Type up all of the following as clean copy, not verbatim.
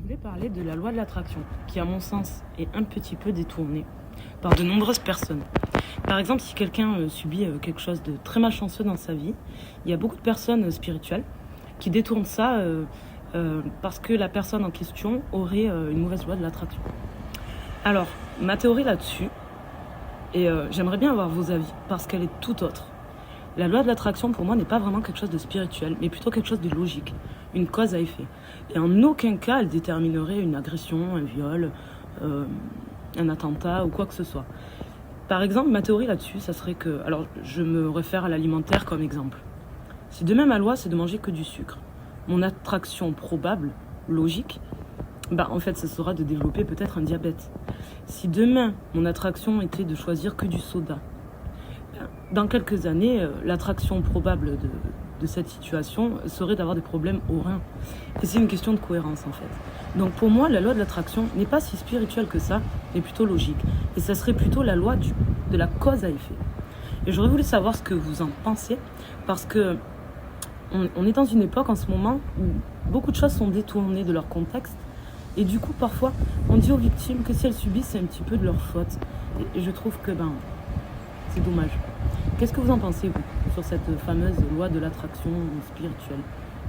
voulais parler de la loi de l'attraction, qui à mon sens est un petit peu détournée par de nombreuses personnes. Par exemple, si quelqu'un subit quelque chose de très malchanceux dans sa vie, il y a beaucoup de personnes spirituelles qui détournent ça parce que la personne en question aurait une mauvaise loi de l'attraction. Alors, ma théorie là-dessus, et j'aimerais bien avoir vos avis, parce qu'elle est tout autre. La loi de l'attraction, pour moi, n'est pas vraiment quelque chose de spirituel, mais plutôt quelque chose de logique, une cause à effet. Et en aucun cas, elle déterminerait une agression, un viol, un attentat ou quoi que ce soit. Par exemple, ma théorie là-dessus, ça serait que... Alors, je me réfère à l'alimentaire comme exemple. Si demain, ma loi, c'est de manger que du sucre, mon attraction probable, logique, en fait, ça sera de développer peut-être un diabète. Si demain, mon attraction était de choisir que du soda, dans quelques années, l'attraction probable de cette situation serait d'avoir des problèmes aux reins. Et c'est une question de cohérence en fait. Donc pour moi, la loi de l'attraction n'est pas si spirituelle que ça, mais plutôt logique. Et ça serait plutôt la loi de la cause à effet. Et j'aurais voulu savoir ce que vous en pensez, parce que on est dans une époque en ce moment où beaucoup de choses sont détournées de leur contexte. Et du coup, parfois, on dit aux victimes que si elles subissent, c'est un petit peu de leur faute. Et je trouve que c'est dommage. Qu'est-ce que vous en pensez, vous, sur cette fameuse loi de l'attraction spirituelle,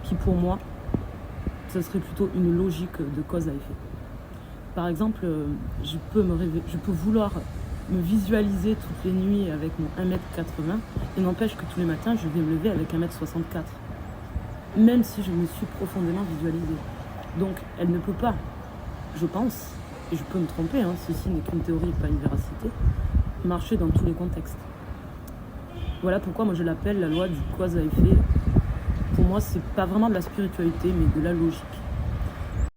qui pour moi, ce serait plutôt une logique de cause à effet. Par exemple, je peux vouloir me visualiser toutes les nuits avec mon 1m80, et n'empêche que tous les matins, je vais me lever avec 1m64, même si je me suis profondément visualisée. Donc, elle ne peut pas, je pense, et je peux me tromper, ceci n'est qu'une théorie, pas une véracité, marcher dans tous les contextes. Voilà pourquoi moi je l'appelle la loi du cause à effet. Pour moi, c'est pas vraiment de la spiritualité, mais de la logique.